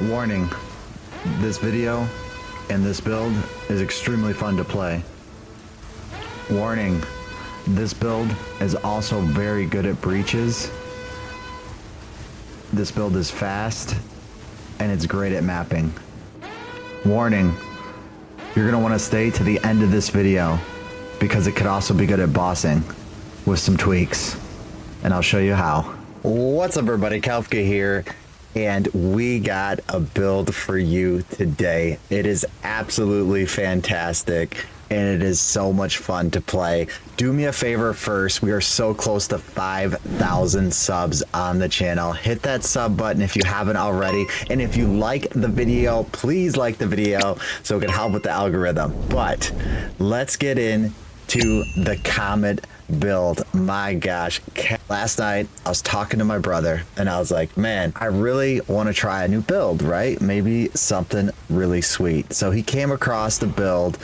Warning, this video and this build is extremely fun to play. Warning, this build is also very good at breaches. This build is fast and it's great at mapping. Warning, you're gonna wanna stay to the end of this video because it could also be good at bossing with some tweaks, and I'll show you how. What's up everybody, Kafka here, and we got a build for you today. It is absolutely fantastic and it is so much fun to play. Do me a favor first, we are so close to 5,000 subs on the channel. Hit that sub button if you haven't already, and if you like the video, please like the video so it can help with the algorithm. But let's get into the Comet build. My gosh, last night I was talking to my brother and I was like, man, I really want to try a new build, right? Maybe something really sweet. So he came across the build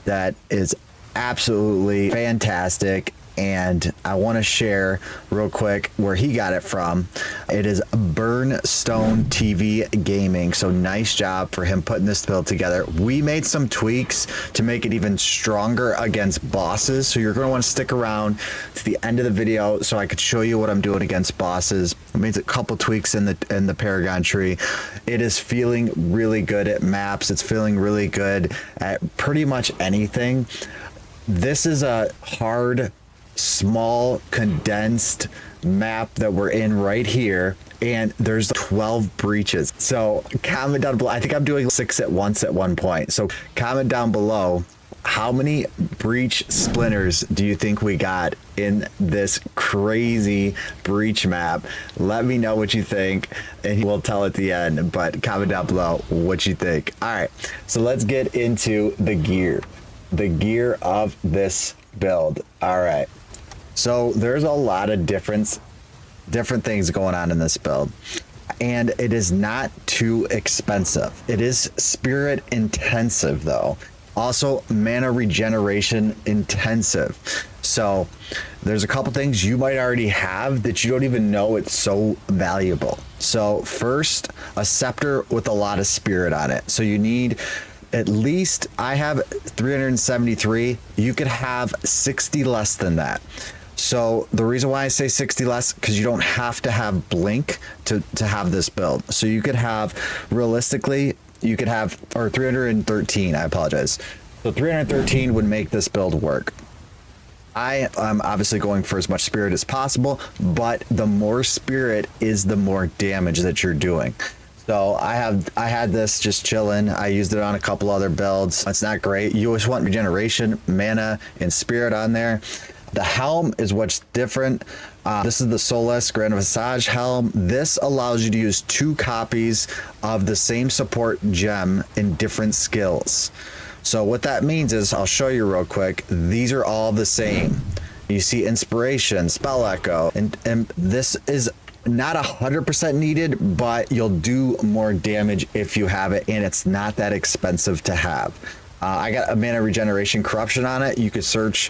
that is absolutely fantastic, and I want to share real quick where he got it from. It is Burnstone TV Gaming, so nice job for him putting this build together. We made some tweaks to make it even stronger against bosses, so you're going to want to stick around to the end of the video so I could show you what I'm doing against bosses. I made a couple tweaks in the Paragon tree. It is feeling really good at maps. It's feeling really good at pretty much anything. This is a hard, small, condensed map that we're in right here, and there's 12 breaches. So comment down below. I think I'm doing 6 at once at one point. So comment down below, how many breach splinters do you think we got in this crazy breach map? Let me know what you think and we'll tell at the end, but comment down below what you think. All right, so let's get into the gear of this build. All right, so there's a lot of different things going on in this build, and it is not too expensive. It is spirit intensive though, also mana regeneration intensive. So there's a couple things you might already have that you don't even know it's so valuable. So first, a scepter with a lot of spirit on it. So you need at least, I have 373, you could have 60 less than that. So the reason why I say 60 less, because you don't have to have blink to have this build. So you could have, realistically, you could have, or 313, I apologize. So 313 would make this build work. I am obviously going for as much spirit as possible, but the more spirit is the more damage that you're doing. So I had this just chilling. I used it on a couple other builds. It's not great. You always want regeneration, mana, and spirit on there. The helm is what's different. This is the Solace Grand Visage helm. This allows you to use 2 copies of the same support gem in different skills. So what that means is, I'll show you real quick. These are all the same. You see inspiration, spell echo, and this is not 100% needed, but you'll do more damage if you have it, and it's not that expensive to have. I got a mana regeneration corruption on it. You could search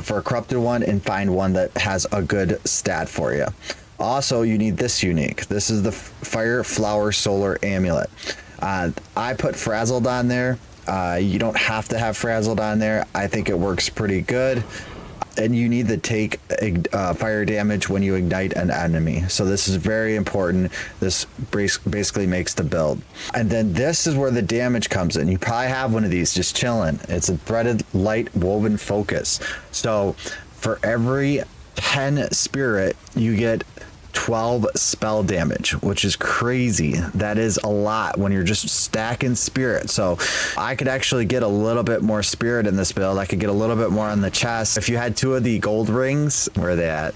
for a corrupted one and find one that has a good stat for you. Also, you need this unique. This is the Fire Flower Solar Amulet. I put Frazzled on there. You don't have to have Frazzled on there. I think it works pretty good. And you need to take fire damage when you ignite an enemy. So this is very important. This basically makes the build. And then this is where the damage comes in. You probably have one of these just chilling. It's a threaded light woven focus. So for every 10 spirit, you get 12 spell damage, which is crazy. That is a lot when you're just stacking spirit. So I could actually get a little bit more spirit in this build. I could get a little bit more on the chest. If you had 2 of the gold rings, where are they at?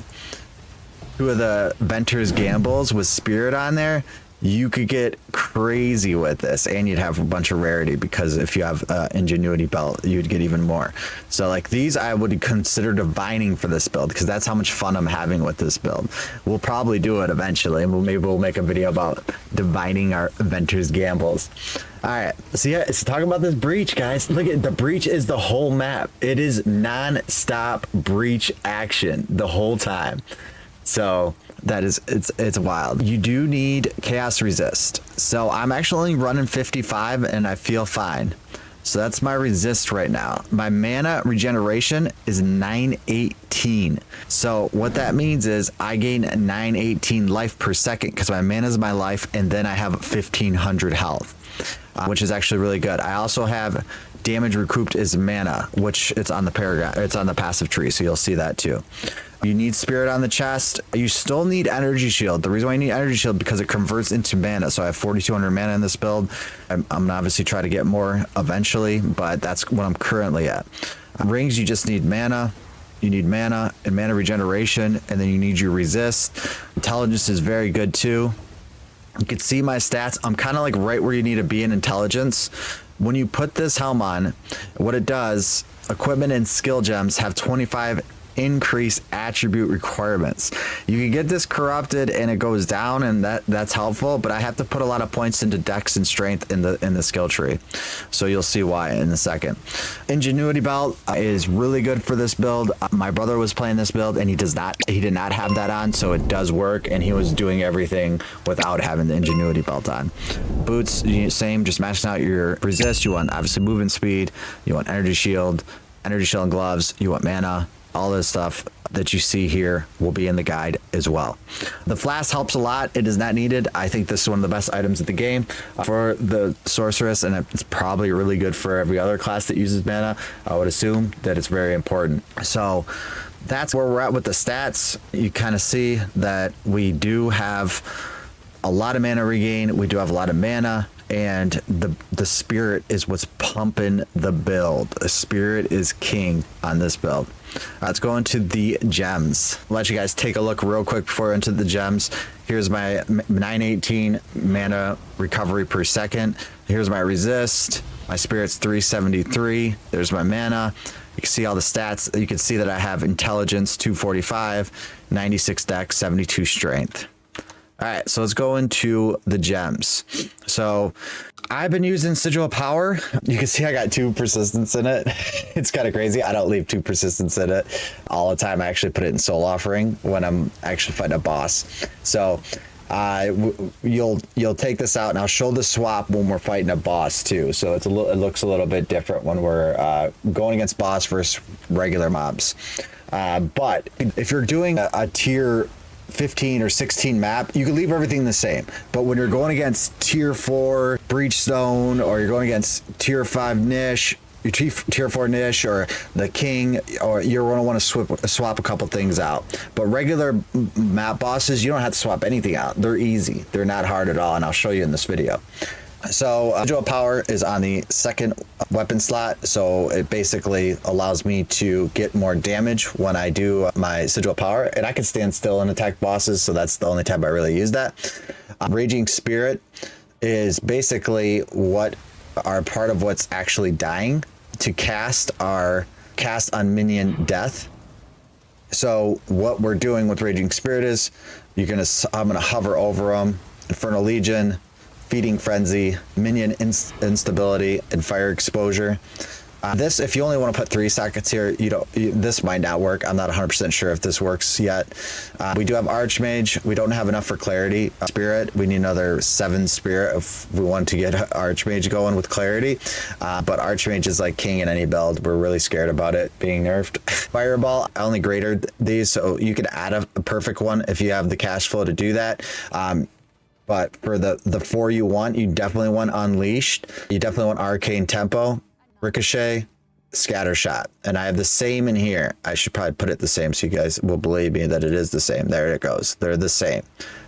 2 of the Venter's Gambles with spirit on there, you could get crazy with this, and you'd have a bunch of rarity, because if you have ingenuity belt, you'd get even more. So like these, I would consider divining for this build, because that's how much fun I'm having with this build. We'll probably do it eventually, and maybe we'll make a video about divining our Venter's Gambles. All right, so yeah, let's talk about this breach, guys. Look at the breach is the whole map. It is non-stop breach action the whole time. So That is, it's wild. You do need chaos resist. So I'm actually only running 55 and I feel fine. So that's my resist right now. My mana regeneration is 918. So what that means is I gain 918 life per second because my mana is my life, and then I have 1500 health, which is actually really good. I also have damage recouped is mana, which it's on the paragraph, it's on the passive tree, so you'll see that too. You need spirit on the chest. You still need energy shield. The reason why you need energy shield because it converts into mana. So I have 4,200 mana in this build. I'm gonna obviously try to get more eventually, but that's what I'm currently at. Rings, you just need mana. You need mana and mana regeneration, and then you need your resist. Intelligence is very good too. You can see my stats. I'm kind of like right where you need to be in intelligence. When you put this helm on, what it does, equipment and skill gems have 25 increase attribute requirements. You can get this corrupted and it goes down, and that's helpful, but I have to put a lot of points into dex and strength in the skill tree. So you'll see why in a second. Ingenuity belt is really good for this build. My brother was playing this build and he did not have that on, so it does work, and he was doing everything without having the ingenuity belt on. Boots, same, just maxing out your resist. You want obviously movement speed, you want energy shield and gloves, you want mana. All this stuff that you see here will be in the guide as well. The flask helps a lot. It is not needed. I think this is one of the best items of the game for the sorceress, and it's probably really good for every other class that uses mana. I would assume that it's very important. So that's where we're at with the stats. You kind of see that we do have a lot of mana regain. We do have a lot of mana. And the spirit is what's pumping the build. The spirit is king on this build. Let's go into the gems. I'll let you guys take a look real quick before into the gems. Here's my 918 mana recovery per second. Here's my resist. My spirit's 373. There's my mana. You can see all the stats. You can see that I have intelligence 245, 96 dex, 72 strength. All right, so let's go into the gems. So I've been using Sigil of Power. You can see I got 2 persistence in it. It's kind of crazy. I don't leave 2 persistence in it all the time. I actually put it in Soul Offering when I'm actually fighting a boss. So you'll take this out, and I'll show the swap when we're fighting a boss too. So it looks a little bit different when we're going against boss versus regular mobs. But if you're doing a tier 15 or 16 map, you can leave everything the same. But when you're going against tier 4 Breachstone, or you're going against tier 5 Niche, your tier 4 Niche, or the King, or you're going to want to swap a couple things out. But regular map bosses, you don't have to swap anything out. They're easy. They're not hard at all, and I'll show you in this video. So Sigil of Power is on the second weapon slot, so it basically allows me to get more damage when I do my Sigil of Power, and I can stand still and attack bosses, so that's the only time I really use that. Raging Spirit is basically what are part of what's actually dying to cast on Minion Death. So what we're doing with Raging Spirit is I'm gonna hover over them, Infernal Legion, Feeding Frenzy, Minion Instability, and Fire Exposure. This, if you only want to put 3 sockets here, this might not work. I'm not 100% sure if this works yet. We do have Archmage. We don't have enough for Clarity. Spirit, we need another 7 Spirit if we want to get Archmage going with Clarity. But Archmage is like king in any build. We're really scared about it being nerfed. Fireball, I only graded these, so you could add a perfect one if you have the cash flow to do that. But for the 4 you definitely want Unleashed. You definitely want Arcane Tempo, Ricochet, Scattershot. And I have the same in here. I should probably put it the same so you guys will believe me that it is the same. There it goes. They're the same.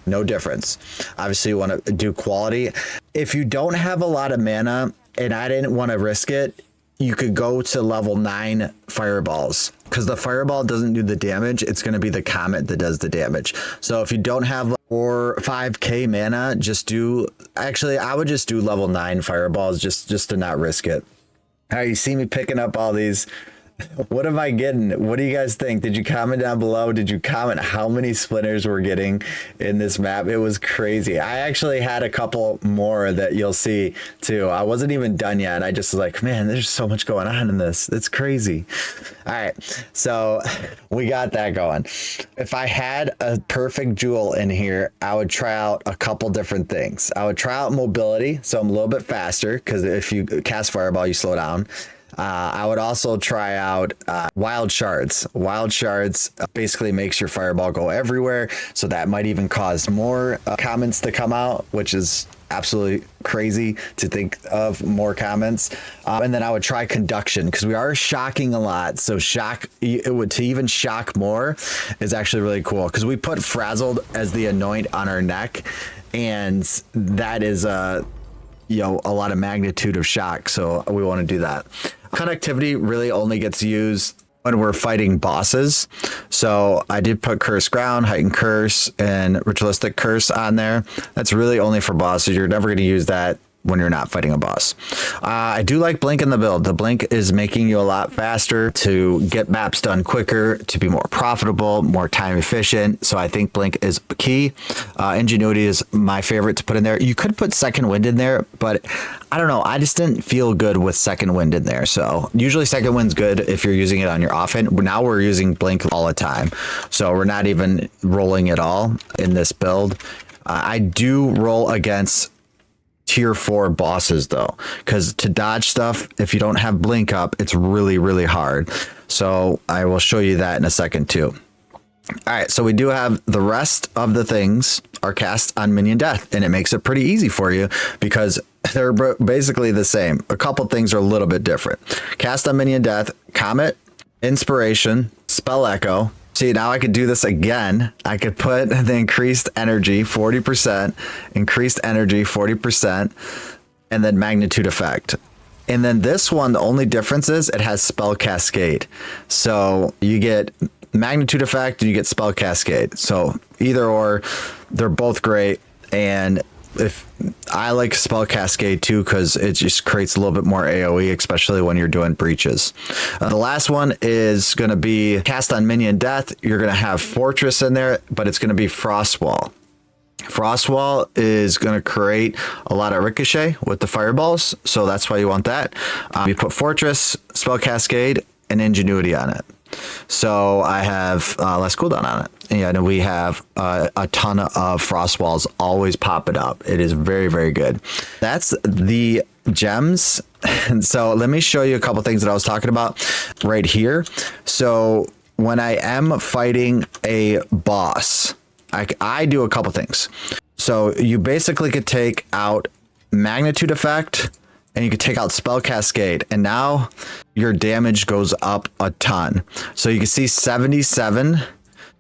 No difference. Obviously, you want to do quality. If you don't have a lot of mana, and I didn't want to risk it, you could go to level 9 fireballs, because the fireball doesn't do the damage. It's going to be the comet that does the damage. So if you don't have 4 or 5k mana, I would just do level 9 fireballs just to not risk it. All right, you see me picking up all these What am I getting? What do you guys think? Did you comment down below? Did you comment how many splinters we're getting in this map? It was crazy. I actually had a couple more that you'll see too. I wasn't even done yet. I just was like, man, there's so much going on in this. It's crazy. All right, so we got that going. If I had a perfect jewel in here, I would try out a couple different things. I would try out mobility, so I'm a little bit faster, because if you cast fireball, you slow down. I would also try out wild shards. Wild shards basically makes your fireball go everywhere, so that might even cause more comments to come out, which is absolutely crazy to think of more comments. And then I would try conduction, because we are shocking a lot, so to even shock more is actually really cool, because we put frazzled as the anoint on our neck, and that is a lot of magnitude of shock, so we want to do that. Connectivity really only gets used when we're fighting bosses. So I did put Curse Ground, Heightened Curse, and Ritualistic Curse on there. That's really only for bosses. You're never going to use that when you're not fighting a boss. I do like Blink in the build. The Blink is making you a lot faster to get maps done quicker, to be more profitable, more time efficient. So I think Blink is key. Ingenuity is my favorite to put in there. You could put Second Wind in there, but I don't know. I just didn't feel good with Second Wind in there. So usually Second Wind's good if you're using it on your offhand. Now we're using Blink all the time. So we're not even rolling at all in this build. I do roll against tier 4 bosses though, because to dodge stuff, if you don't have Blink up, it's really, really hard. So I will show you that in a second too. All right, so we do have the rest of the things are cast on Minion Death, and it makes it pretty easy for you because they're basically the same. A couple things are a little bit different. Cast on Minion Death, Comet, Inspiration, Spell Echo. See, now I could do this again. I could put the increased energy 40%, increased energy 40%, and then magnitude effect. And then this one, the only difference is it has Spell Cascade. So you get magnitude effect and you get Spell Cascade. So either or, they're both great. And if I like Spell Cascade too, because it just creates a little bit more AoE, especially when you're doing breaches. The last one is going to be cast on Minion Death. You're going to have Fortress in there, but it's going to be Frostwall. Frostwall is going to create a lot of ricochet with the fireballs, so that's why you want that. You put Fortress, Spell Cascade, and Ingenuity on it. So I have less cooldown on it. And we have a ton of frost walls always popping up. It is very, very good. That's the gems. And so let me show you a couple things that I was talking about right here. So when I am fighting a boss, I do a couple things. So you basically could take out magnitude effect, and you could take out Spell Cascade, and now your damage goes up a ton. So you can see 77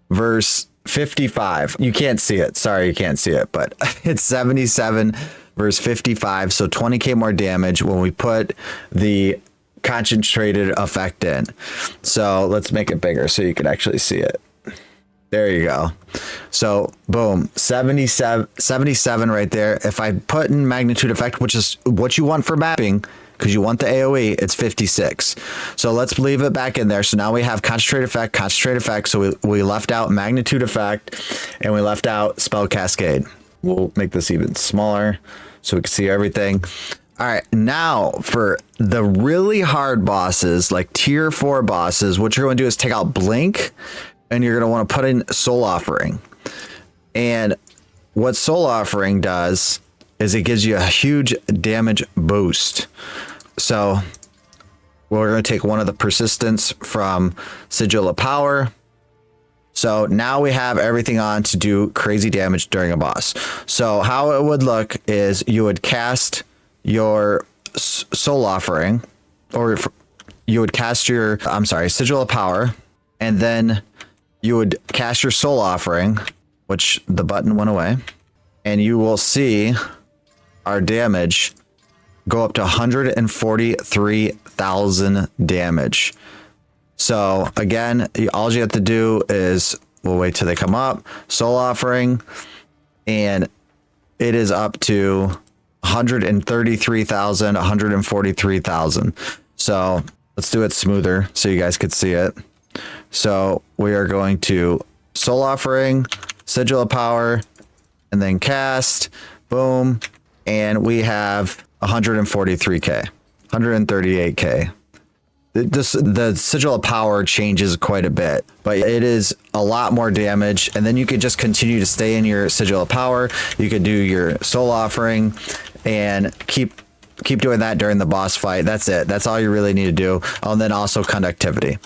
versus 55. You can't see it. Sorry, you can't see it, but it's 77 versus 55. So 20k more damage when we put the concentrated effect in. So let's make it bigger so you can actually see it. There you go. So boom, 77 right there. If I put in magnitude effect, which is what you want for mapping, because you want the AoE, it's 56. So let's leave it back in there. So now we have concentrate effect. So we left out magnitude effect and we left out Spell Cascade. We'll make this even smaller so we can see everything. All right, now for the really hard bosses, like tier 4 bosses, what you're going to do is take out Blink, and you're going to want to put in Soul Offering. And what Soul Offering does is it gives you a huge damage boost. So we're going to take one of the persistence from Sigil of Power. So now we have everything on to do crazy damage during a boss. So how it would look is you would cast your Soul Offering, or you would cast your, Sigil of Power, and then you would cast your Soul Offering, which the button went away, and you will see our damage go up to 143,000 damage. So again, all you have to do is, we'll wait till they come up, Soul Offering, and it is up to 133,000, 143,000. So Let's do it smoother so you guys could see it. So we are going to Soul Offering, Sigil of Power, and then cast. Boom. And we have 143k, 138k. The Sigil of Power changes quite a bit, but it is a lot more damage. And then you could just continue to stay in your Sigil of Power. You could do your Soul Offering and keep doing that during the boss fight. That's it. That's all you really need to do. Oh, and then also Conductivity.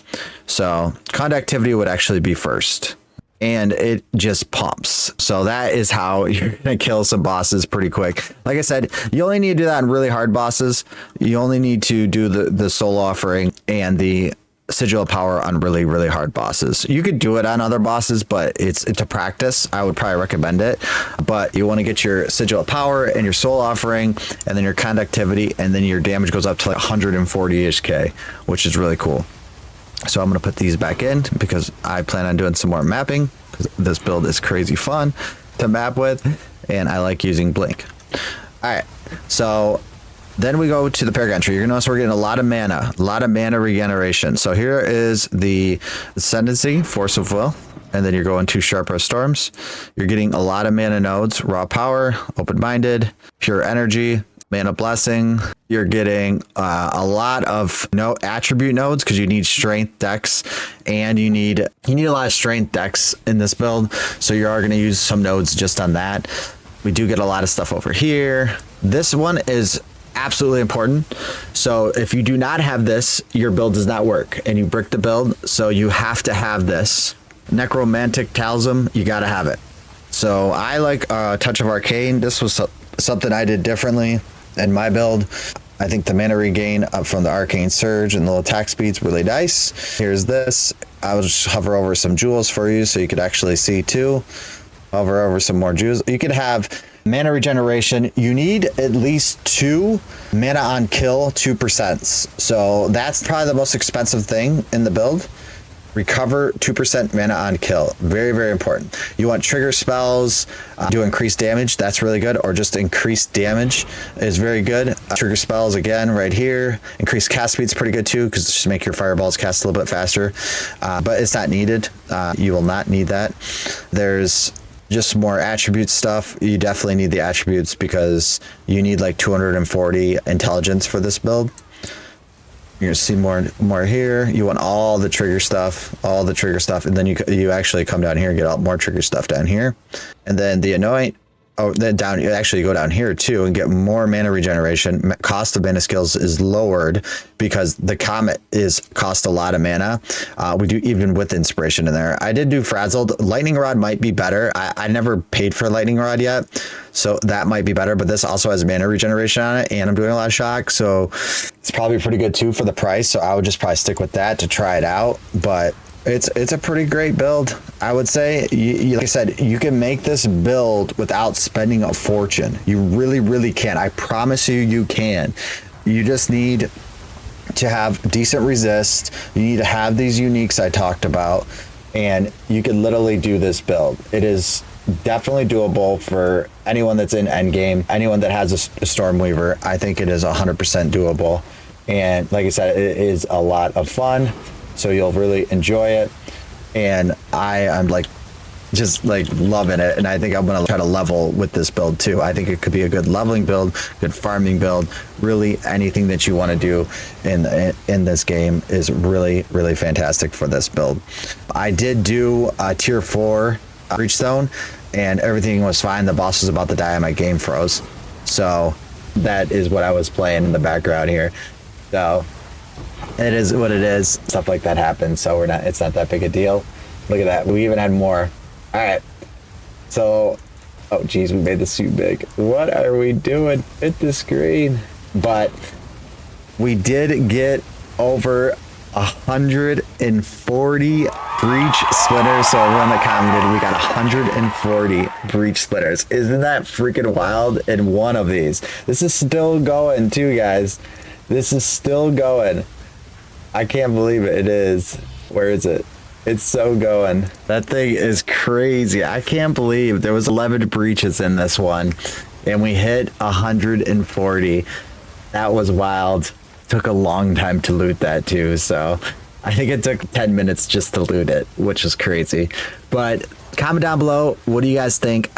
So Conductivity would actually be first. And it just pumps. So that is how you're going to kill some bosses pretty quick. Like I said, you only need to do that on really hard bosses. You only need to do the Soul Offering and the Sigil of Power on really, really hard bosses. You could do it on other bosses, but it's a practice. I would probably recommend it. But you want to get your Sigil of Power and your Soul Offering and then your Conductivity, and then your damage goes up to like 140-ish K, which is really cool. So I'm going to put these back in because I plan on doing some more mapping, because this build is crazy fun to map with, and I like using Blink. All right, so then we go to the Paragon Tree. You're going to notice we're getting a lot of mana regeneration. So here is the Ascendancy, Force of Will, and then you're going to Sharper Storms. You're getting a lot of mana nodes, Raw Power, Open-Minded, Pure Energy, Mana Blessing. You're getting a lot of attribute nodes because you need strength dex, and you need a lot of strength dex in this build. So you are going to use some nodes just on that. We do get a lot of stuff over here. This one is absolutely important. So if you do not have this, your build does not work, and you brick the build. So you have to have this Necromantic Talisman. You got to have it. So I like Touch of Arcane. This was something I did differently in my build. I think the mana regain up from the Arcane Surge and the attack speed's really nice. Here's this. I will just hover over some jewels for you so you could actually see too. Hover over some more jewels. You could have mana regeneration. You need at least 2 mana on kill 2%. So that's probably the most expensive thing in the build. Recover 2% mana on kill. Very, very important. You want trigger spells, do increased damage. That's really good. Or just increased damage is very good. Trigger spells again right here. Increased cast speed's pretty good too, because just make your fireballs cast a little bit faster. But it's not needed. You will not need that. There's just more attribute stuff. You definitely need the attributes because you need like 240 intelligence for this build. You're gonna see more here. You want all the trigger stuff, and then you actually come down here and get more trigger stuff down here, and then the anoint. Oh, then down, you actually go down here too and get more mana regeneration. Cost of mana skills is lowered because the Comet cost a lot of mana. We do even with inspiration in there. I did do frazzled. Lightning Rod might be better. I never paid for Lightning Rod yet, so that might be better, but this also has mana regeneration on it, and I'm doing a lot of shock, so it's probably pretty good too for the price. So I would just probably stick with that to try it out, but it's a pretty great build. I would say, like I said, you can make this build without spending a fortune. You really, really can. I promise you, you can. You just need to have decent resist. You need to have these uniques I talked about, and you can literally do this build. It is definitely doable for anyone that's in endgame, anyone that has a Stormweaver. I think it is 100% doable. And like I said, it is a lot of fun. So you'll really enjoy it, and I'm just loving it, and I think I'm gonna try to level with this build too. I think it could be a good leveling build, good farming build. Really, anything that you want to do in this game is really, really fantastic for this build. I did do a tier 4 Breachstone, and everything was fine. The boss was about to die and my game froze, so that is what I was playing in the background here. So it is what it is. Stuff like that happens, so it's not that big a deal. Look at that. We even had more. All right. So, oh geez, we made this too big. What are we doing? Hit the screen. But we did get over 140 breach splitters. So everyone that commented, we got 140 breach splitters. Isn't that freaking wild? In one of these. This is still going too, guys. This is still going. I can't believe it. It is. Where is it? It's so going. That thing is crazy. I can't believe there was 11 breaches in this one, and we hit 140. That was wild. took a long time to loot that too. So I think it took 10 minutes just to loot it, which is crazy. But comment down below, what do you guys think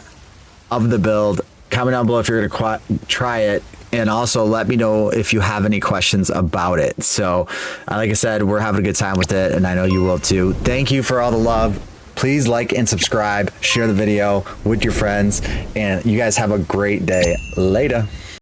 of the build? Comment down below if you're going to try it. And also let me know if you have any questions about it. So like I said, we're having a good time with it, and I know you will too. Thank you for all the love. Please like and subscribe, share the video with your friends, and you guys have a great day. Later.